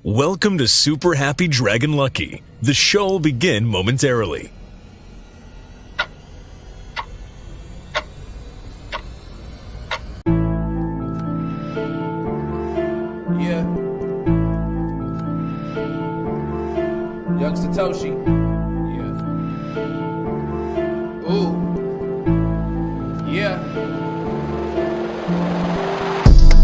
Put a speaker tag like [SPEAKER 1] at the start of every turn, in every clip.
[SPEAKER 1] Welcome to Super Happy Dragon Lucky. The show will begin momentarily.
[SPEAKER 2] Yeah. Young Satoshi. Yeah. Ooh. Yeah.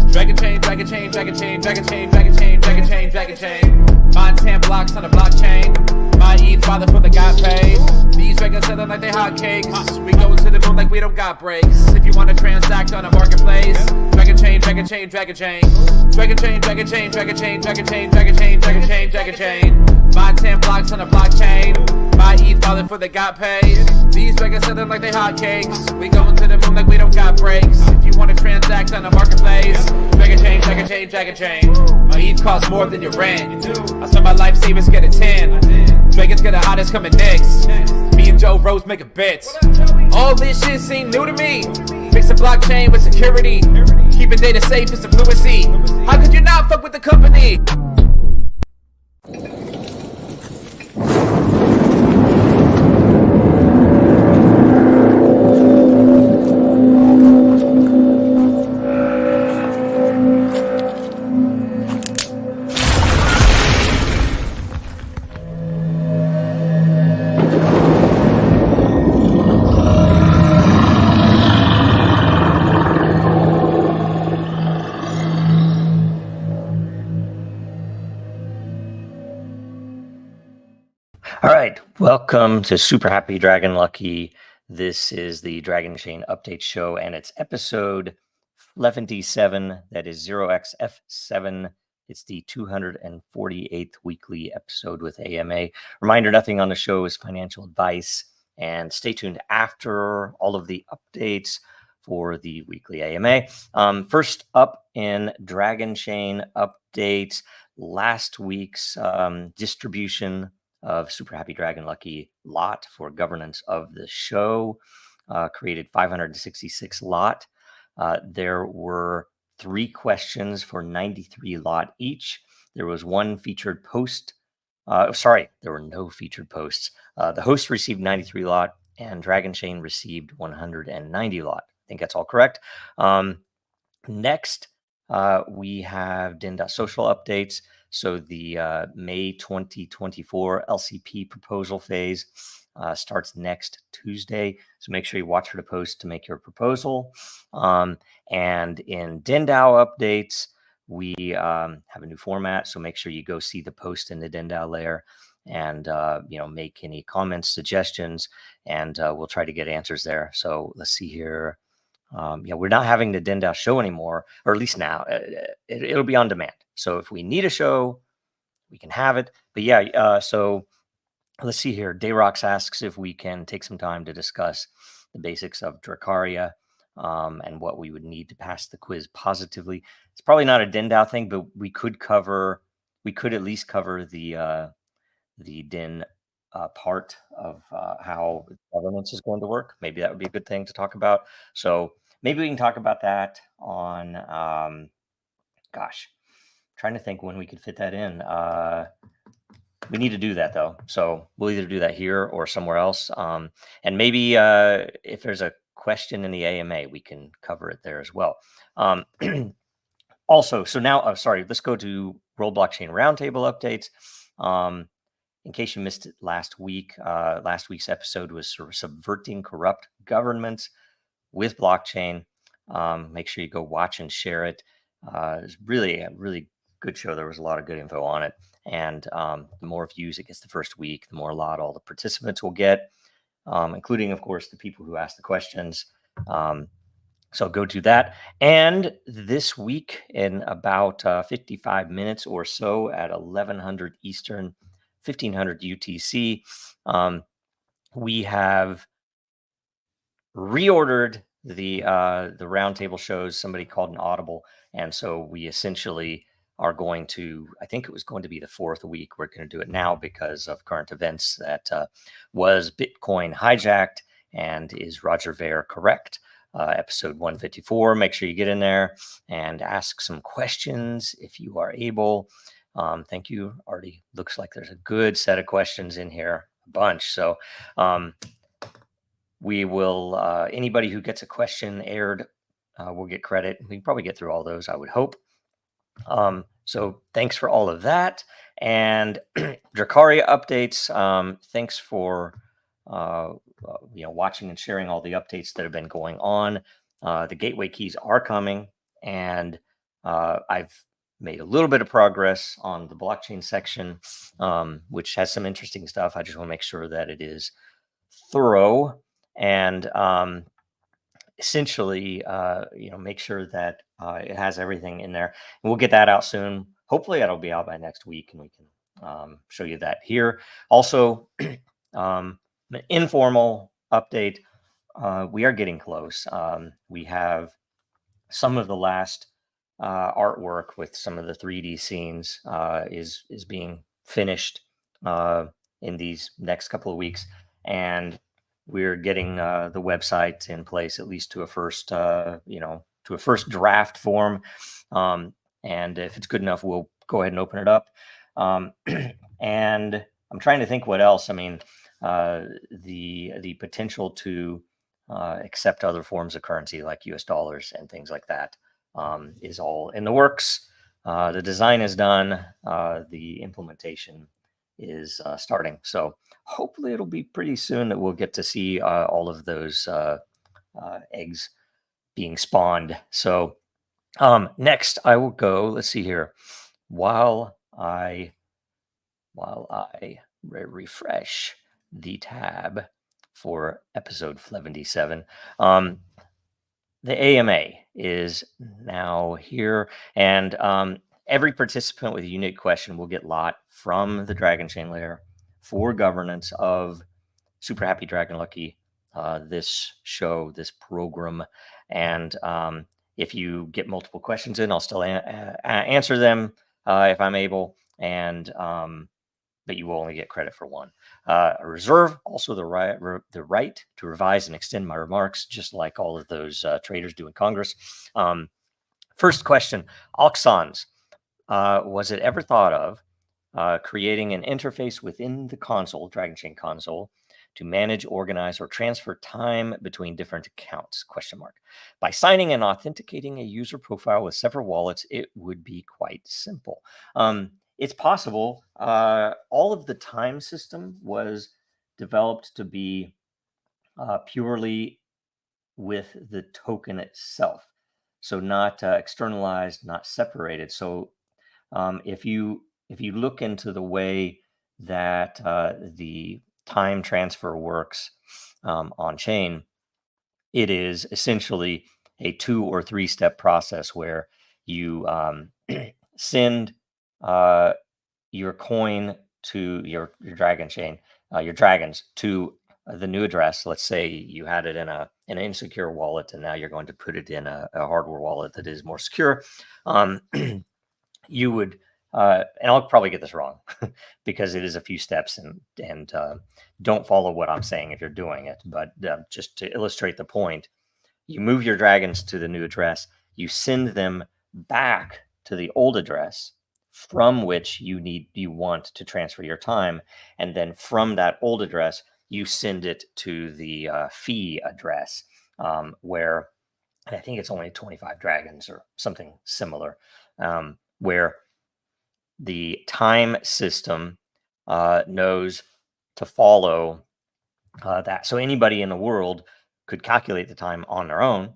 [SPEAKER 2] Dragonchain, Dragonchain, Dragonchain, Dragonchain, Dragonchain, Dragonchain, Dragonchain. Mine 10 blocks on the blockchain. My ETH father for the got paid. These dragons selling like they hotcakes. We go to the moon like we don't got breaks. If you want to transact on a marketplace, Dragonchain, Dragonchain, Dragonchain. Dragonchain, Dragonchain, Dragonchain, Dragonchain, Dragonchain, Dragonchain, Dragonchain. Mine 10 blocks on the blockchain. My ETH father for the got paid. These dragons selling like they hotcakes. We going to the moon like we don't got breaks. If you want to transact on a marketplace, Dragonchain, Dragonchain, Dragonchain. My ETH costs more than your rent. I spend my life savings, get a 10. Dragons get the hottest coming next. Me and Joe Rose make a bet. All this shit seem new to me. Fix a blockchain with security. Keeping data safe is the fluency. How could you not fuck with the company?
[SPEAKER 3] All right, welcome to Super Happy Dragon Lucky. This is the Dragonchain Update Show, and it's episode 77. That is 0xf7. It's the 248th weekly episode with AMA. Reminder, nothing on the show is financial advice, and stay tuned after all of the updates for the weekly AMA. First up in Dragonchain updates, last week's distribution of Super Happy Dragon Lucky lot for governance of the show created 566 lot. There were 3 questions for 93 lot each. There was one featured post. There were no featured posts. The host received 93 lot and Dragonchain received 190 lot. I think that's all correct. Next, we have Den.Social updates. So the May 2024 LCP proposal phase starts next Tuesday. So make sure you watch for the post to make your proposal. And in DenDAO updates, we have a new format. So make sure you go see the post in the DenDAO layer and make any comments, suggestions, and we'll try to get answers there. So let's see here. We're not having the DenDAO show anymore, or at least now it'll be on demand. So if we need a show, we can have it. But so let's see here. Dayrox asks if we can take some time to discuss the basics of DRAKARIA and what we would need to pass the quiz positively. It's probably not a DenDAO thing, but we could at least cover the Den part of how governance is going to work. Maybe that would be a good thing to talk about. So maybe we can talk about that on, trying to think when we could fit that in. We need to do that though. So we'll either do that here or somewhere else. And maybe if there's a question in the AMA, we can cover it there as well. Also, so now, let's go to Roll Blockchain Roundtable updates. In case you missed it last week, last week's episode was sort of subverting corrupt governments with blockchain. Make sure you go watch and share it. It's really a really good show. There was a lot of good info on it. And the more views it gets the first week, the more lot all the participants will get, including, of course, the people who ask the questions. So go do that. And this week, in about 55 minutes or so at 1100 Eastern, 1500 UTC, we have reordered the roundtable shows. Somebody called an audible, and so we essentially are going to, I think it was going to be the 4th week. We're going to do it now because of current events. That was Bitcoin hijacked, and is Roger Ver correct? Episode 154. Make sure you get in there and ask some questions if you are able. Thank you. Already looks like there's a good set of questions in here, a bunch. So we will, anybody who gets a question aired will get credit. We can probably get through all those, I would hope. So thanks for all of that. And Drakaria updates. Thanks for watching and sharing all the updates that have been going on. The gateway keys are coming, and I've made a little bit of progress on the blockchain section, which has some interesting stuff. I just want to make sure that it is thorough and essentially, make sure that it has everything in there. And we'll get that out soon. Hopefully, that'll be out by next week, and we can show you that here. Also, an informal update. We are getting close. We have some of the last artwork with some of the 3D scenes is being finished in these next couple of weeks, and we're getting the website in place, at least to a first draft form. And if it's good enough, we'll go ahead and open it up. And I'm trying to think what else. I mean, the potential to accept other forms of currency like US dollars and things like that is all in the works. The design is done. The implementation is starting. So hopefully it'll be pretty soon that we'll get to see all of those eggs being spawned. So next I will go, let's see here, while I refresh the tab for episode 77. The AMA is now here, and every participant with a unique question will get lot from the Dragonchain layer for governance of Super Happy Dragon Lucky, this show, this program. And if you get multiple questions in, I'll still answer them if I'm able, and but you will only get credit for one. I reserve also the right to revise and extend my remarks, just like all of those traders do in Congress. First question, Oxons. Was it ever thought of creating an interface within the console, Dragonchain console, to manage, organize, or transfer time between different accounts? By signing and authenticating a user profile with several wallets, it would be quite simple. It's possible. All of the time system was developed to be purely with the token itself, so not externalized, not separated. So if you look into the way that the time transfer works on chain, it is essentially a 2 or 3 step process where you send your coin to your Dragonchain, your dragons to the new address. Let's say you had it in an insecure wallet, and now you're going to put it in a hardware wallet that is more secure. You would, and I'll probably get this wrong because it is a few steps, and don't follow what I'm saying if you're doing it. But just to illustrate the point, you move your dragons to the new address, you send them back to the old address from which you want to transfer your time, and then from that old address you send it to the fee address, where, and I think it's only 25 dragons or something similar, where the time system knows to follow that. So anybody in the world could calculate the time on their own,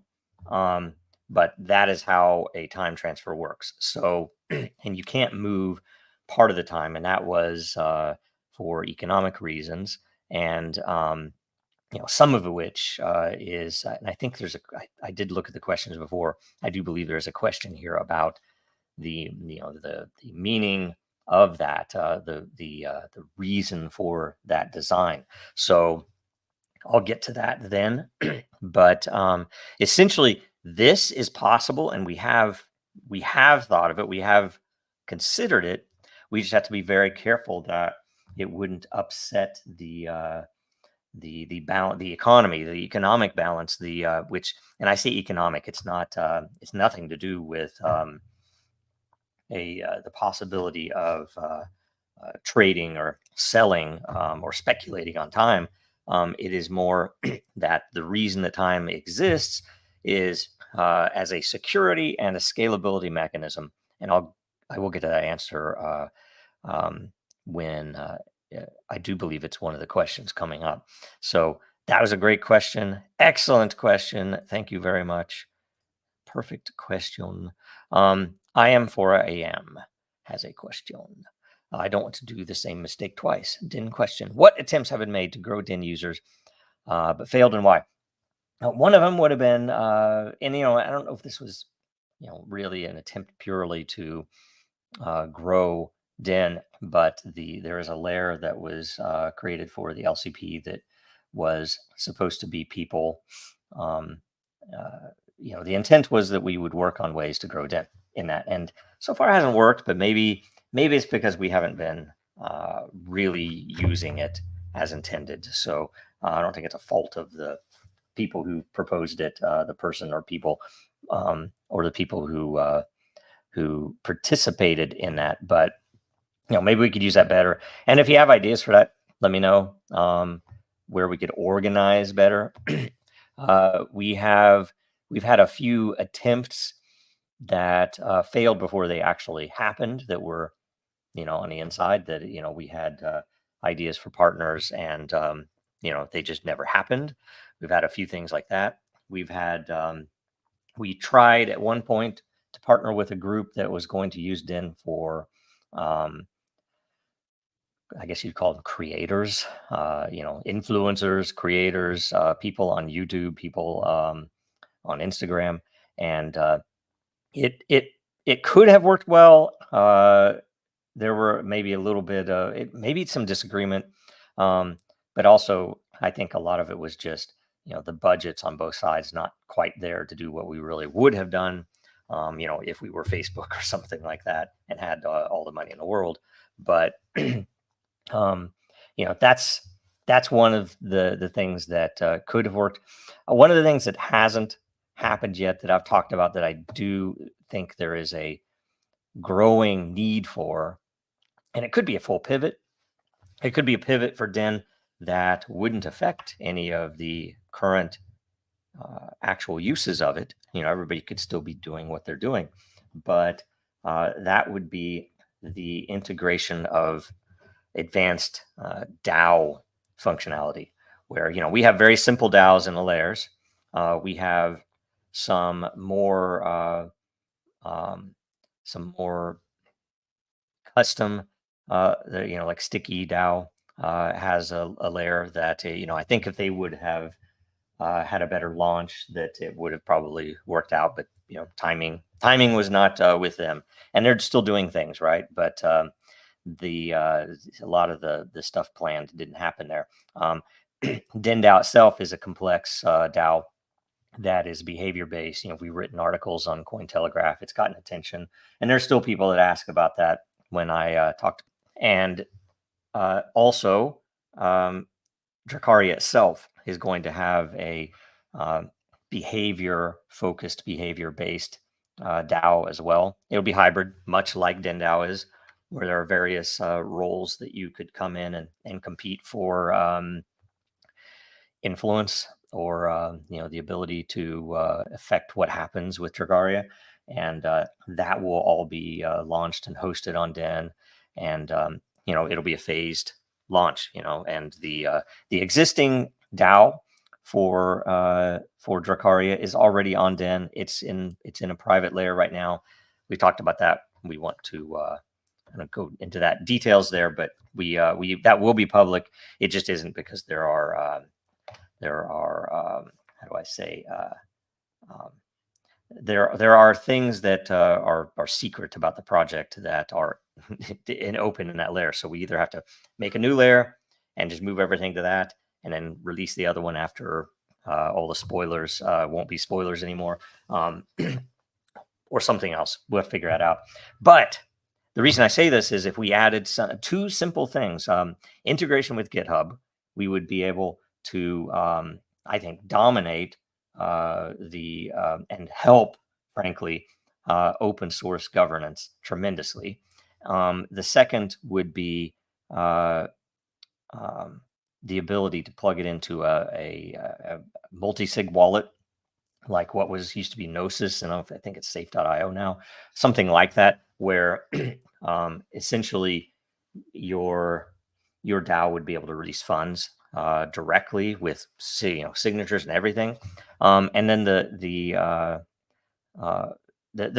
[SPEAKER 3] but that is how a time transfer works. So, and you can't move part of the time, and that was for economic reasons, and some of which is, and I think I did look at the questions before. I do believe there's a question here about the meaning of that, the reason for that design. So I'll get to that then. But essentially, this is possible, and we have thought of it. We have considered it. We just have to be very careful that it wouldn't upset the balance, the economy, the economic balance. Which, and I say economic, it's not. It's nothing to do with. the possibility of trading or selling or speculating on time. It is more that the reason that time exists is as a security and a scalability mechanism. And I will get to that answer when I do believe it's one of the questions coming up. So that was a great question. Excellent question. Thank you very much. Perfect question. I am 4am has a question. I don't want to do the same mistake twice. Den question. What attempts have been made to grow Den users but failed, and why? One of them would have been, and I don't know if this was, really an attempt purely to grow Den, but there is a layer that was created for the LCP that was supposed to be people. The intent was that we would work on ways to grow Den in that, and so far it hasn't worked. But maybe it's because we haven't been really using it as intended. So I don't think it's a fault of the people who proposed it, the person or people, or the people who participated in that. But maybe we could use that better. And if you have ideas for that, let me know where we could organize better. We've had a few attempts that failed before they actually happened, that were on the inside, that we had ideas for partners, and they just never happened. We've had a few things like that. We tried at one point to partner with a group that was going to use Den for I guess you'd call them creators, influencers, creators, people on YouTube, people on Instagram, and it could have worked well. There were maybe a little bit, maybe some disagreement, but also I think a lot of it was just the budgets on both sides not quite there to do what we really would have done, if we were Facebook or something like that and had all the money in the world. But that's one of the things that could have worked. One of the things that hasn't happened yet that I've talked about that I do think there is a growing need for, and it could be a full pivot. It could be a pivot for Den that wouldn't affect any of the current actual uses of it. Everybody could still be doing what they're doing, but that would be the integration of advanced DAO functionality, where we have very simple DAOs in the layers. We have some more custom, like Sticky DAO has a layer that I think if they would have had a better launch, that it would have probably worked out. But timing was not with them, and they're still doing things right. But a lot of the stuff planned didn't happen there. Den DAO itself is a complex DAO that is behavior based. We've written articles on Cointelegraph. It's gotten attention, and there's still people that ask about that when I talked. And also, DRAKARIA itself is going to have a behavior-focused, behavior-based DAO as well. It'll be hybrid, much like Den DAO is, where there are various roles that you could come in and compete for influence, or the ability to affect what happens with DRAKARIA. And that will all be launched and hosted on Den, and it'll be a phased launch. And the existing DAO for DRAKARIA is already on Den. It's in a private layer right now. We talked about that. We want to go into that details there, but we that will be public. It just isn't, because there are how do I say, there are things that are secret about the project that are open in that layer. So we either have to make a new layer and just move everything to that, and then release the other one after all the spoilers won't be spoilers anymore, or something else. We'll have to figure that out. But the reason I say this is, if we added two simple things, integration with GitHub, we would be able to, I think, dominate and help, frankly, open source governance tremendously. The second would be the ability to plug it into a multi-sig wallet, like what was used to be Gnosis, and I think it's safe.io now, something like that, where essentially your DAO would be able to release funds directly with signatures and everything. And then there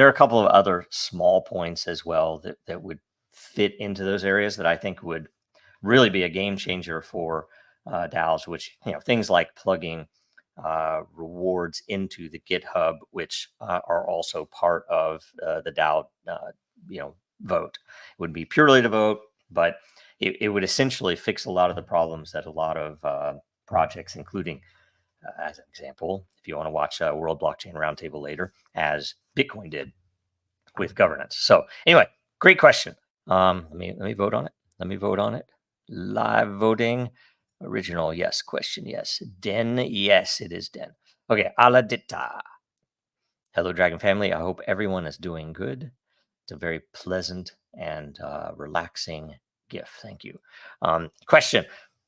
[SPEAKER 3] are a couple of other small points as well that would fit into those areas that I think would really be a game changer for DAOs, which, things like plugging rewards into the GitHub, which are also part of the DAO, vote. It would be purely to vote, but it would essentially fix a lot of the problems that a lot of projects, including, as an example, if you want to watch a World Blockchain Roundtable later, as Bitcoin did with governance. So anyway, great question. Let me vote on it. Let me vote on it. Live voting. Original, yes. Question, yes. Den, yes, it is Den. Okay, Aladita. Hello, Dragon family. I hope everyone is doing good. It's a very pleasant and relaxing gift. Thank you. Question.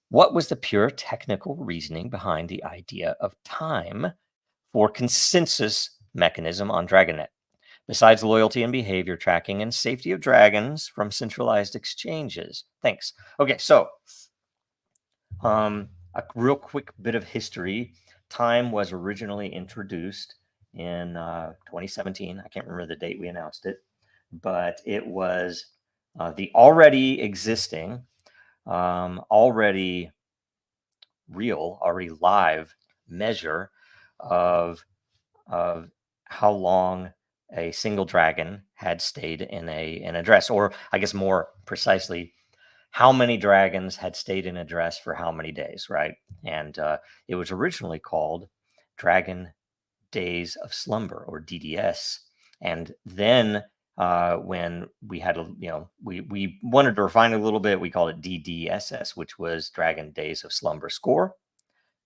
[SPEAKER 3] What was the pure technical reasoning behind the idea of time for consensus mechanism on DragonNet, besides loyalty and behavior tracking and safety of dragons from centralized exchanges? Thanks. Okay, so a real quick bit of history. Time was originally introduced in 2017. I can't remember the date we announced it, but it was the already existing, already live measure of how long a single dragon had stayed in an address, or I guess more precisely, how many dragons had stayed in address for how many days, right? And it was originally called Dragon Days of Slumber, or DDS. And then when we had we wanted to refine it a little bit, we called it DDSS, which was Dragon Days of Slumber Score,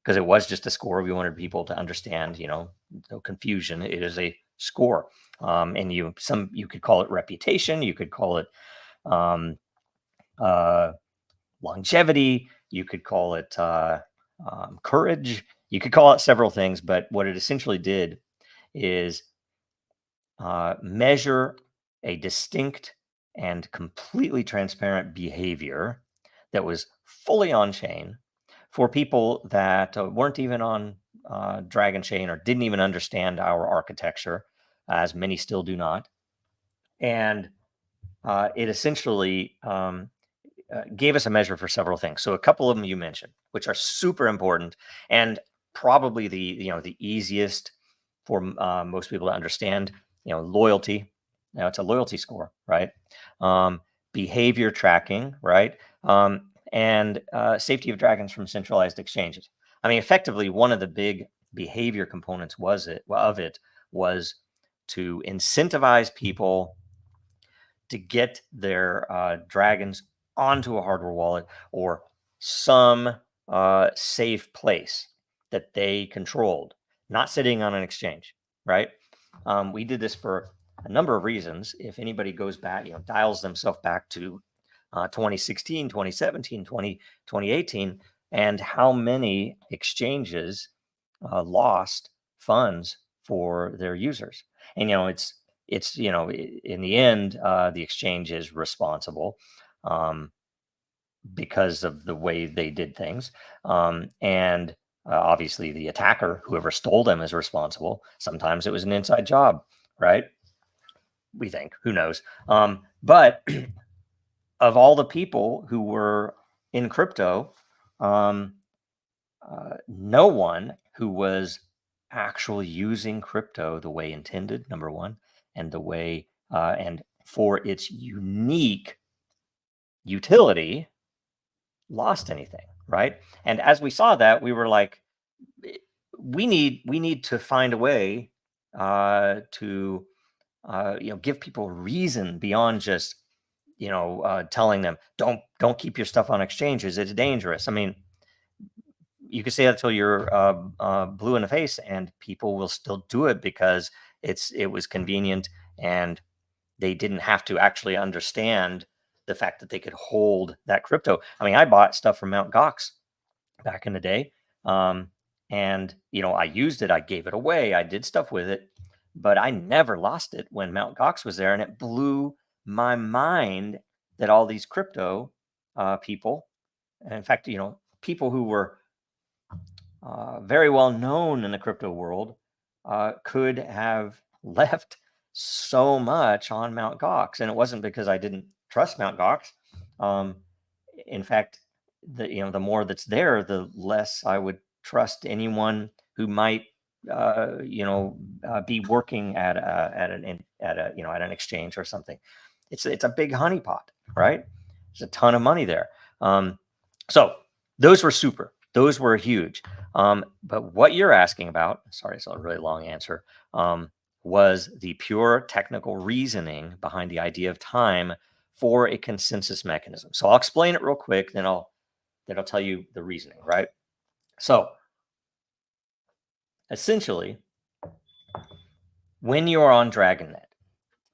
[SPEAKER 3] because it was just a score. We wanted people to understand, no confusion. It is a score, and you could call it reputation, you could call it longevity, you could call it courage, you could call it several things. But what it essentially did is measure a distinct and completely transparent behavior that was fully on chain for people that weren't even on Dragonchain or didn't even understand our architecture, as many still do not. And it essentially gave us a measure for several things. So a couple of them you mentioned, which are super important and probably the easiest for most people to understand. Loyalty. Now it's a loyalty score, right? Behavior tracking, right? And safety of dragons from centralized exchanges. I mean, effectively, one of the big behavior components was to incentivize people to get their dragons onto a hardware wallet or some safe place that they controlled, not sitting on an exchange, right? We did this for a number of reasons. If anybody goes back, dials themselves back to 2016, 2017, 2018, and how many exchanges lost funds for their users. And, it's in the end, the exchange is responsible because of the way they did things. And obviously the attacker, whoever stole them, is responsible. Sometimes it was an inside job, right? We think, who knows? But of all the people who were in crypto, no one who was actually using crypto the way intended, number one, and the way and for its unique utility, lost anything, right? And as we saw that, we were like, we need to find a way to give people reason beyond just telling them don't keep your stuff on exchanges, it's dangerous. I mean, you can say that till you're blue in the face, and people will still do it because it was convenient and they didn't have to actually understand the fact that they could hold that crypto. I mean, I bought stuff from Mt. Gox back in the day. And, I used it, I gave it away, I did stuff with it, but I never lost it when Mt. Gox was there. And it blew my mind that all these crypto people, and in fact, people who were very well known in the crypto world could have left so much on Mt. Gox. And it wasn't because I didn't trust Mt. Gox. In fact, the more that's there, the less I would trust anyone who might be working at an exchange or something. It's a big honeypot, right? There's a ton of money there. So those were super. Those were huge. But what you're asking about, sorry, it's a really long answer, was the pure technical reasoning behind the idea of time for a consensus mechanism. So I'll explain it real quick, then I'll tell you the reasoning, right? So essentially, when you're on DragonNet,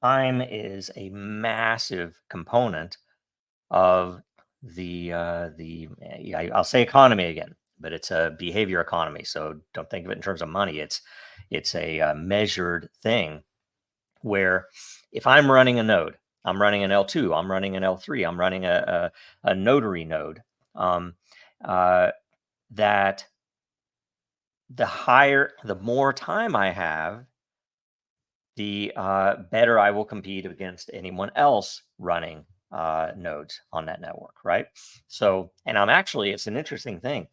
[SPEAKER 3] time is a massive component of I'll say economy again, but it's a behavior economy. So don't think of it in terms of money. It's a measured thing where if I'm running a node, I'm running an L2, I'm running an L3, I'm running a notary node, that the more time I have, the better I will compete against anyone else running nodes on that network, right? So, and it's an interesting thing.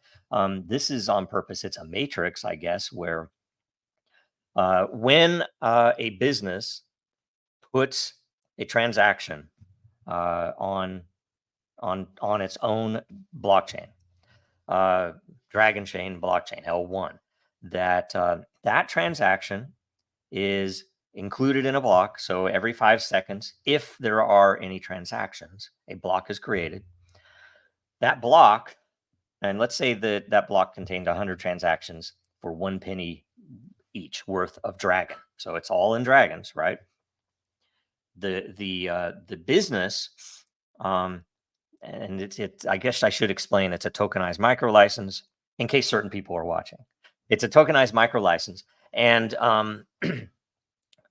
[SPEAKER 3] This is on purpose. It's a matrix, I guess, where when a business puts a transaction on its own blockchain, Dragonchain blockchain L1, that transaction is included in a block. So every 5 seconds, if there are any transactions, a block is created. That block, and let's say that block contained 100 transactions for 1 penny each worth of Dragon. So it's all in Dragons, right? The business, and it's I guess I should explain, it's a tokenized micro license in case certain people are watching. It's a tokenized micro license, and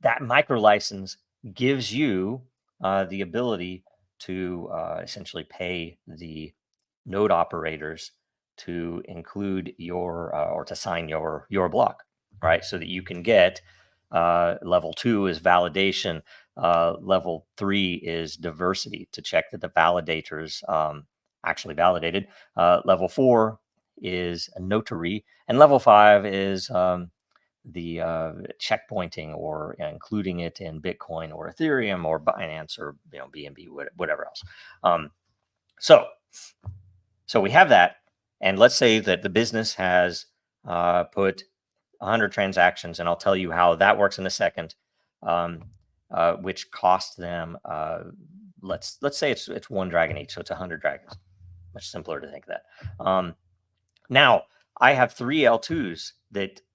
[SPEAKER 3] that micro license gives you the ability to essentially pay the node operators to include your or to sign your block, right? So that you can get level 2 is validation, level 3 is diversity, to check that the validators actually validated. Level 4 is a notary, and level 5 is the checkpointing, or including it in Bitcoin or Ethereum or Binance or BNB, whatever else. So we have that, and let's say that the business has put 100 transactions, and I'll tell you how that works in a second, which cost them, let's say it's 1 Dragon each, so it's 100 Dragons. Much simpler to think that. Now I have 3 L2s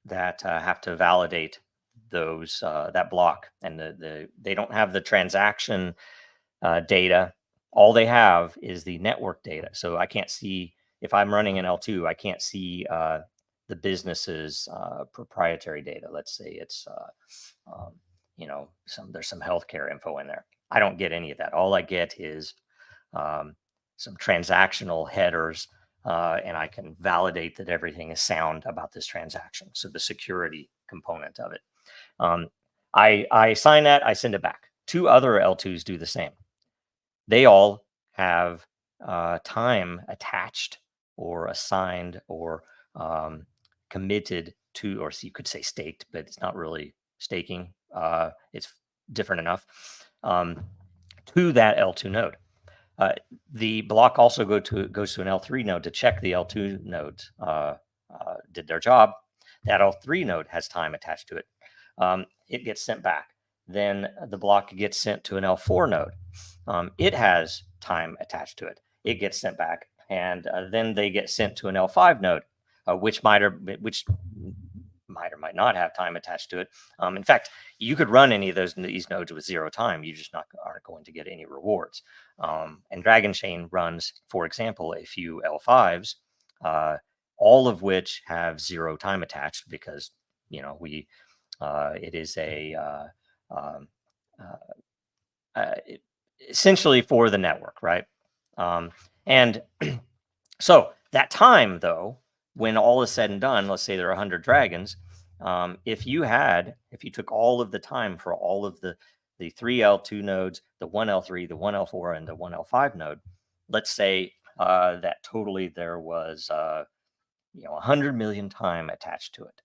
[SPEAKER 3] that have to validate those that block, and they don't have the transaction data. All they have is the network data. So I can't see, if I'm running an L2, I can't see the business's proprietary data. Let's say it's there's some healthcare info in there. I don't get any of that. All I get is some transactional headers, and I can validate that everything is sound about this transaction. So the security component of it. I sign that, I send it back. 2 other L2s do the same. They all have time attached or assigned or committed to, or so you could say staked, but it's not really staking. It's different enough to that L2 node. The block also goes to an L3 node to check the L2 nodes did their job. That L3 node has time attached to it. It gets sent back. Then the block gets sent to an L4 node. It has time attached to it. It gets sent back, and then they get sent to an L5 node, which might or might not have time attached to it. In fact, you could run any of these nodes with 0 time. You just aren't going to get any rewards. And Dragonchain runs, for example, a few L5s, all of which have 0 time attached because, it is essentially for the network, right? And so that time, though, when all is said and done, let's say there are 100 dragons. If you took all of the time for all of the 3L2 nodes, the 1L3, the 1L4, and the 1L5 node, let's say that totally there was 100 million time attached to it.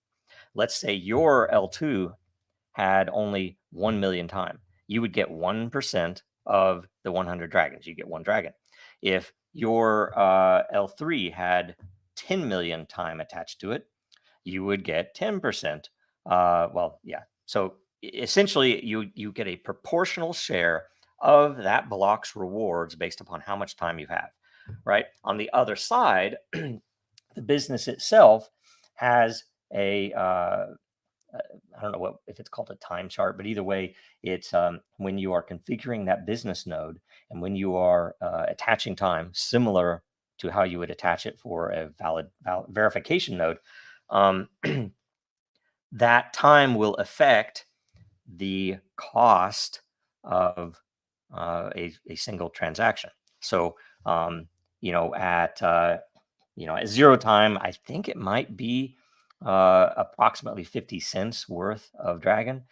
[SPEAKER 3] Let's say your L2 had only 1 million time. You would get 1% of the 100 dragons. You get 1 dragon. If your L3 had 10 million time attached to it, you would get 10%. So essentially, you get a proportional share of that block's rewards based upon how much time you have, right? On the other side, the business itself has a I don't know if it's called a time chart, but either way, it's when you are configuring that business node and when you are attaching time, similar to how you would attach it for a valid verification node, that time will affect the cost of a single transaction. So, at 0 time, I think it might be approximately 50 cents worth of dragon.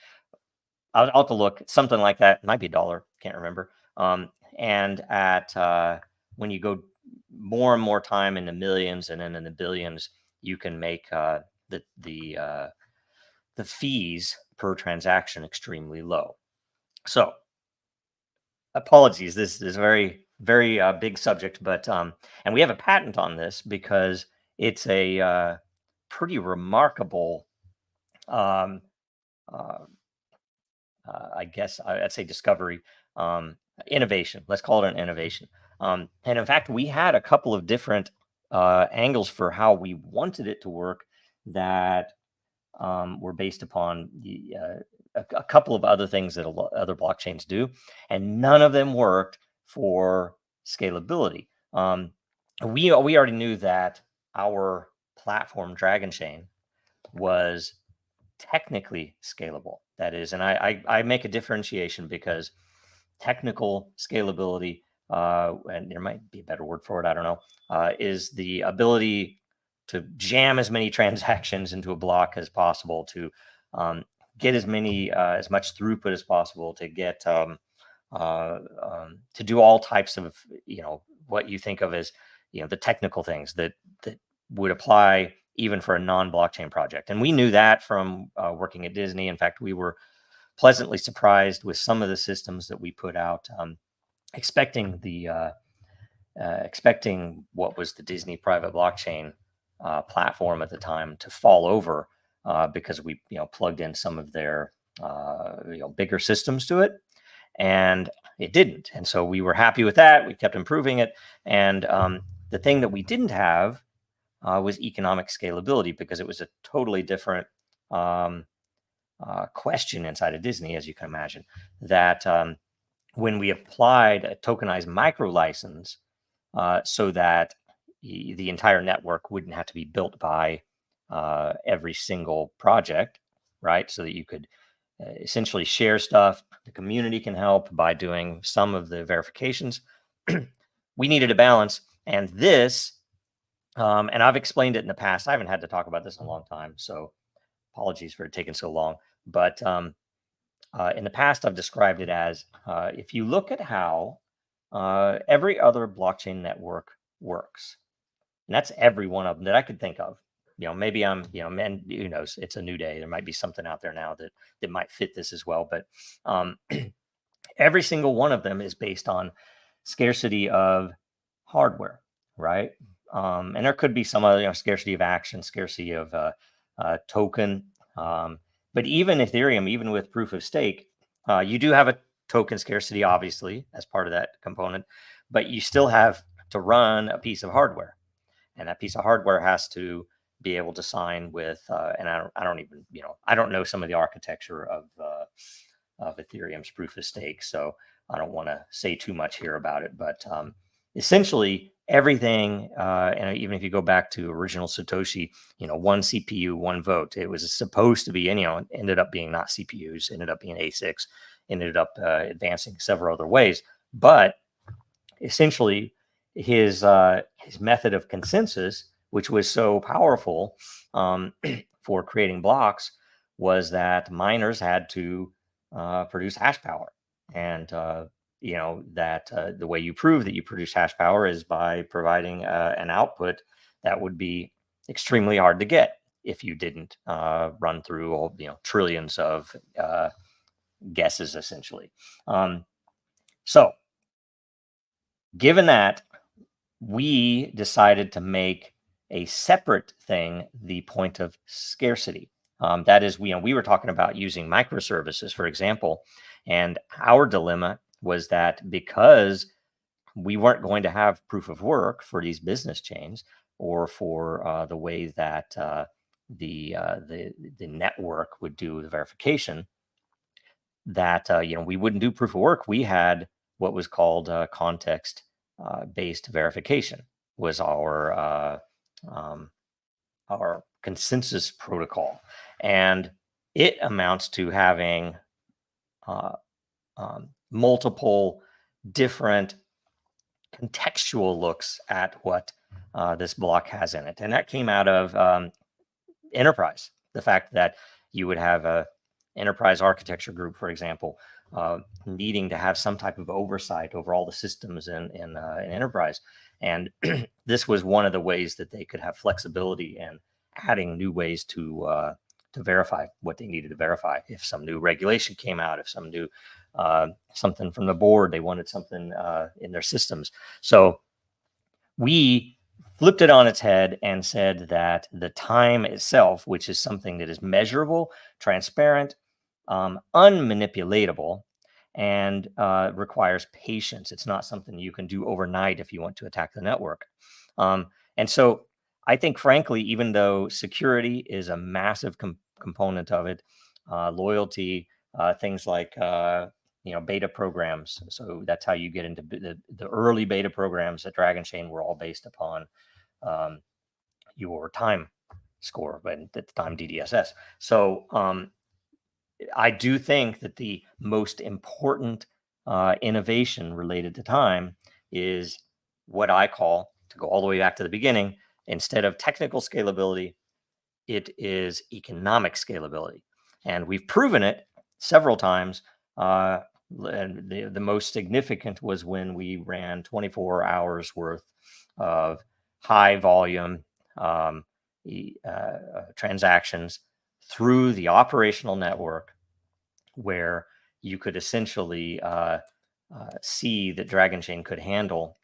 [SPEAKER 3] I'll have to look, something like that. It might be $1, can't remember. And at when you go more and more time in the millions and then in the billions, you can make the fees per transaction extremely low. So apologies, this is a very, very big subject, but and we have a patent on this because it's a pretty remarkable I guess I'd say discovery, innovation. Let's call it an innovation. And in fact, we had a couple of different angles for how we wanted it to work that were based upon a couple of other things that other blockchains do, and none of them worked for scalability. We already knew that our platform, Dragonchain, was technically scalable. That is, and I make a differentiation because technical scalability, and there might be a better word for it, I don't know, is the ability to jam as many transactions into a block as possible, to get as much throughput as possible, to get to do all types of what you think of as the technical things that would apply even for a non-blockchain project. And we knew that from working at Disney. In fact, we were pleasantly surprised with some of the systems that we put out, expecting what was the Disney private blockchain platform at the time to fall over because we plugged in some of their bigger systems to it, and it didn't. And so we were happy with that. We kept improving it, and the thing that we didn't have was economic scalability, because it was a totally different question inside of Disney, as you can imagine, that when we applied a tokenized micro license so that the entire network wouldn't have to be built by every single project, right? So that you could essentially share stuff. The community can help by doing some of the verifications. We needed a balance, and this, and I've explained it in the past. I haven't had to talk about this in a long time, so apologies for it taking so long. But in the past, I've described it as if you look at how every other blockchain network works, and that's every one of them that I could think of. Maybe I'm, and who knows? It's a new day. There might be something out there now that might fit this as well. But every single one of them is based on scarcity of hardware, right? And there could be some other, scarcity of action, scarcity of token. But even Ethereum, even with proof of stake, you do have a token scarcity, obviously, as part of that component, but you still have to run a piece of hardware. And that piece of hardware has to be able to sign with, and I don't even, I don't know some of the architecture of Ethereum's proof of stake, so I don't want to say too much here about it. But essentially, everything, and even if you go back to original Satoshi, one CPU, one vote, it was supposed to be, and it ended up being not CPUs, ended up being ASICs, ended up advancing several other ways. But essentially, his method of consensus, which was so powerful for creating blocks, was that miners had to produce hash power, and that the way you prove that you produce hash power is by providing an output that would be extremely hard to get if you didn't run through all trillions of guesses, essentially. So given that, we decided to make a separate thing the point of scarcity. That is, we were talking about using microservices, for example, and our dilemma was that because we weren't going to have proof of work for these business chains, or for the way that the network would do the verification, that we wouldn't do proof of work. We had what was called context based verification, was our consensus protocol, and it amounts to having multiple different contextual looks at what this block has in it. And that came out of enterprise. The fact that you would have a enterprise architecture group, for example, needing to have some type of oversight over all the systems in enterprise. And this was one of the ways that they could have flexibility in adding new ways to verify what they needed to verify. If some new regulation came out, if some new something from the board, they wanted something in their systems. So we flipped it on its head and said that the time itself, which is something that is measurable, transparent, unmanipulatable, and requires patience. It's not something you can do overnight if you want to attack the network. And so I think, frankly, even though security is a massive component of it, loyalty, things like beta programs. So that's how you get into the early beta programs at Dragonchain were all based upon your time score, but at the time DDSS. So I do think that the most important innovation related to time is what I call, to go all the way back to the beginning, instead of technical scalability, it is economic scalability. And we've proven it several times. And the most significant was when we ran 24 hours worth of high volume transactions through the operational network, where you could essentially see that Dragonchain could handle,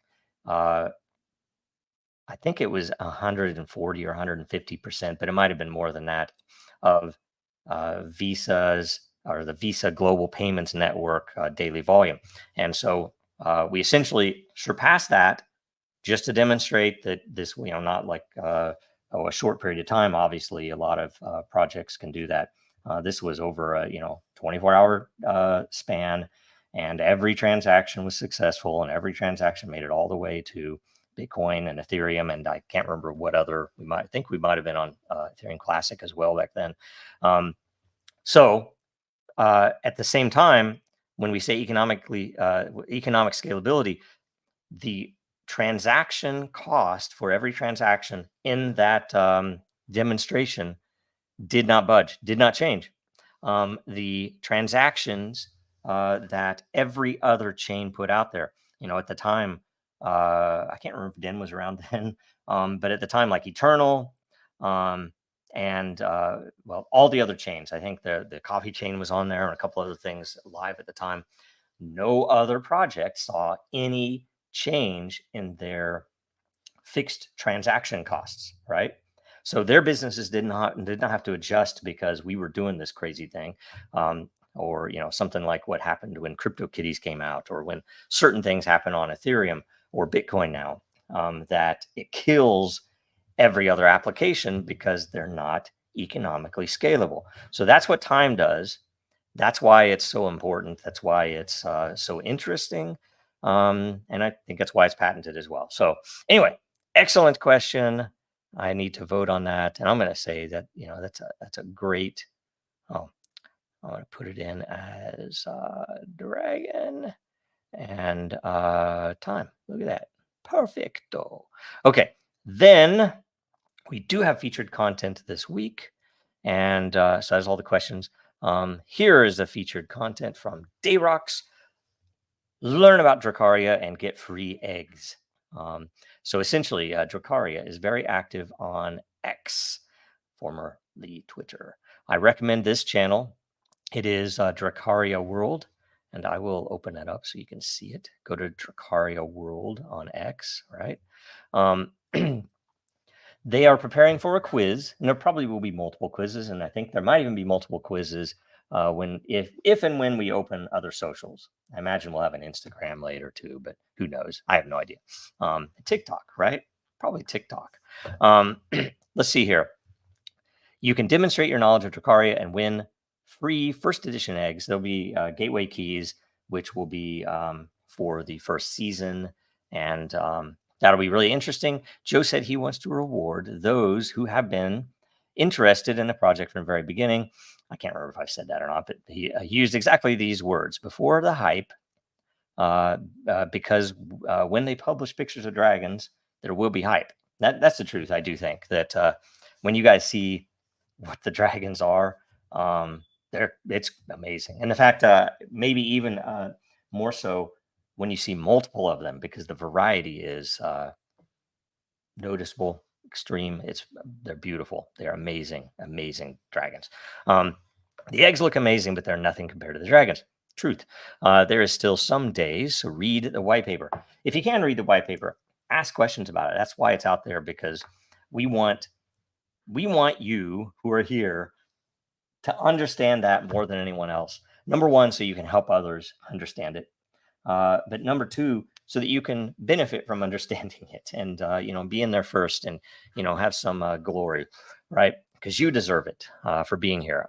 [SPEAKER 3] I think it was 140 or 150%, but it might have been more than that, of Visa's, or the Visa Global Payments Network daily volume. And so we essentially surpassed that, just to demonstrate that this, not like a short period of time. Obviously, a lot of projects can do that. This was over a 24-hour span, and every transaction was successful, and every transaction made it all the way to Bitcoin and Ethereum, and I can't remember what other we might have been on Ethereum Classic as well back then. So at the same time, when we say economic scalability, the transaction cost for every transaction in that demonstration did not budge, did not change. The transactions that every other chain put out there, at the time, I can't remember if Den was around then, but at the time, like Eternal, and all the other chains, I think the coffee chain was on there, and a couple other things live at the time. No other project saw any change in their fixed transaction costs, right? So their businesses did not have to adjust because we were doing this crazy thing, or something like what happened when CryptoKitties came out, or when certain things happen on Ethereum or Bitcoin now, that it kills every other application because they're not economically scalable. So that's what time does. That's why it's so important. That's why it's so interesting. And I think that's why it's patented as well. So anyway, excellent question. I need to vote on that. And I'm going to say that, that's a great, oh, I'm going to put it in as Dragon and time. Look at that. Perfecto. Okay. Then we do have featured content this week. And so that's all the questions. Here is the featured content from Dayrox. Learn about Drakaria and get free eggs. So essentially, Drakaria is very active on X, formerly Twitter. I recommend this channel. It is Drakaria World, and I will open that up so you can see it. Go to Drakaria World on X, right? They are preparing for a quiz, and there probably will be multiple quizzes, and I think there might even be multiple quizzes if and when we open other socials. I imagine we'll have an Instagram later too, but who knows? I have no idea. TikTok, right? Probably TikTok. Let's see here. You can demonstrate your knowledge of Drakaria and win free first edition eggs. There'll be gateway keys, which will be for the first season, and that'll be really interesting. Joe said he wants to reward those who have been interested in the project from the very beginning. I can't remember if I've said that or not, but he used exactly these words: before the hype, because when they publish pictures of dragons, there will be hype. That's the truth. I do think that when you guys see what the dragons are, it's amazing. And the fact, maybe even more so when you see multiple of them, because the variety is noticeable, extreme. They're beautiful. They're amazing, amazing dragons. The eggs look amazing, but they're nothing compared to the dragons. Truth. There is still some days, so read the white paper. If you can read the white paper, ask questions about it. That's why it's out there, because we want you who are here to understand that more than anyone else. Number one, so you can help others understand it. But number two, so that you can benefit from understanding it and, be in there first and, have some glory, right? Because you deserve it for being here.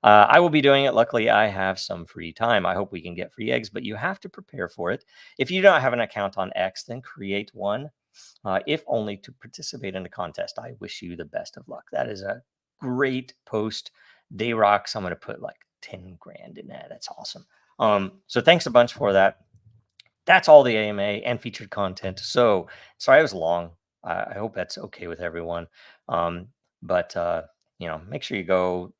[SPEAKER 3] I will be doing it. Luckily, I have some free time. I hope we can get free eggs, but you have to prepare for it. If you don't have an account on X, then create one, if only to participate in the contest. I wish you the best of luck. That is a great post. Dayrox, I'm going to put like 10 grand in that. That's awesome. So thanks a bunch for that. That's all the AMA and featured content. So sorry I was long. I hope that's okay with everyone. But make sure you go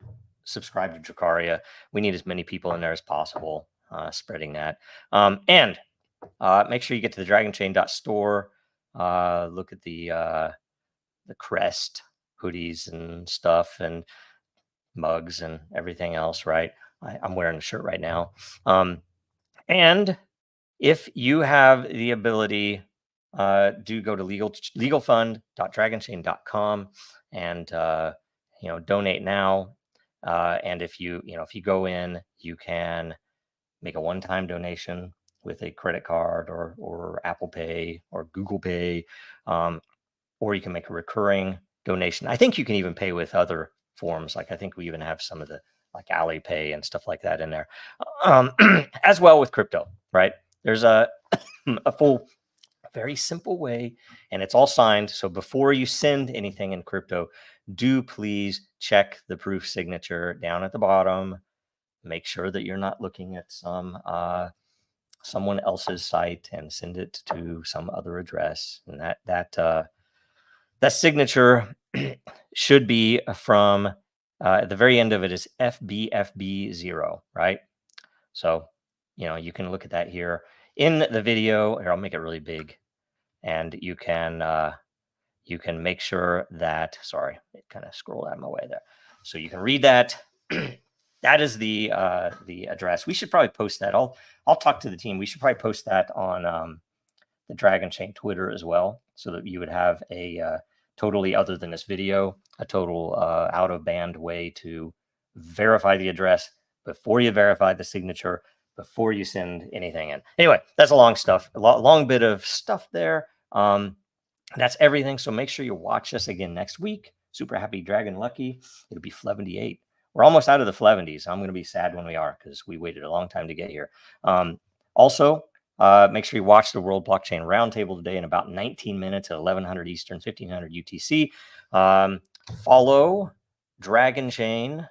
[SPEAKER 3] subscribe to Drakaria. We need as many people in there as possible, spreading that. And make sure you get to the Dragonchain.Store. Look at the crest hoodies and stuff and mugs and everything else, right? I'm wearing a shirt right now. And if you have the ability, do go to legalfund.dragonchain.com and donate now. And if you go in, you can make a one-time donation with a credit card or Apple Pay or Google Pay, or you can make a recurring donation. I think you can even pay with other forms. Like I think we even have some of the like Alipay and stuff like that in there, as well with crypto, right? There's a full, very simple way, and it's all signed. So before you send anything in crypto, do please check the proof signature down at the bottom. Make sure that you're not looking at someone else's site and send it to some other address. And that signature should be from at the very end of it is FBFB0, right? So, you can look at that here in the video. Here, I'll make it really big, and you can make sure that. Sorry, it kind of scrolled out of my way there. So you can read that. That is the address. We should probably post that. I'll talk to the team. We should probably post that on the Dragon Chain Twitter as well, so that you would have a totally, other than this video, a total out of band way to verify the address before you verify the signature, before you send anything in. Anyway, that's a long bit of stuff there. That's everything. So make sure you watch us again next week. Super happy Dragon Lucky. It'll be 78. We're almost out of the 70s. I'm going to be sad when we are because we waited a long time to get here. Also, make sure you watch the World Blockchain Roundtable today in about 19 minutes at 1100 Eastern, 1500 UTC. Follow Dragonchain,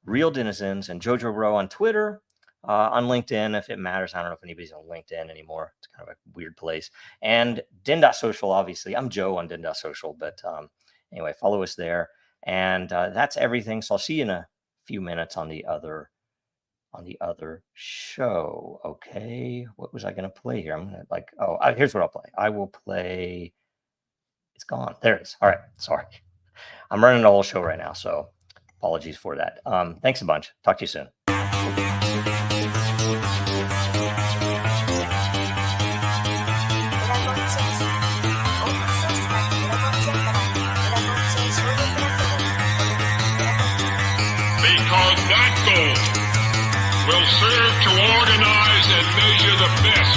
[SPEAKER 3] Real Denizens, and Jojo Row on Twitter. On LinkedIn, if it matters. I don't know if anybody's on LinkedIn anymore. It's kind of a weird place. And Den.Social, obviously. I'm Joe on Den.Social, but anyway, follow us there. And that's everything. So I'll see you in a few minutes on the other show. Okay, what was I going to play here? I'm gonna here's what I'll play. I will play. It's gone. There it is. All right. Sorry, I'm running the whole show right now, so apologies for that. Thanks a bunch. Talk to you soon.
[SPEAKER 4] Because that goal will serve to organize and measure the best.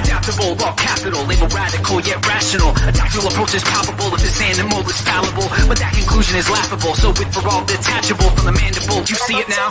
[SPEAKER 5] Adaptable, raw capital, label radical yet rational. A tactical approach is palpable if this animal is fallible, but that conclusion is laughable. So with for all detachable from the mandible, you see it now.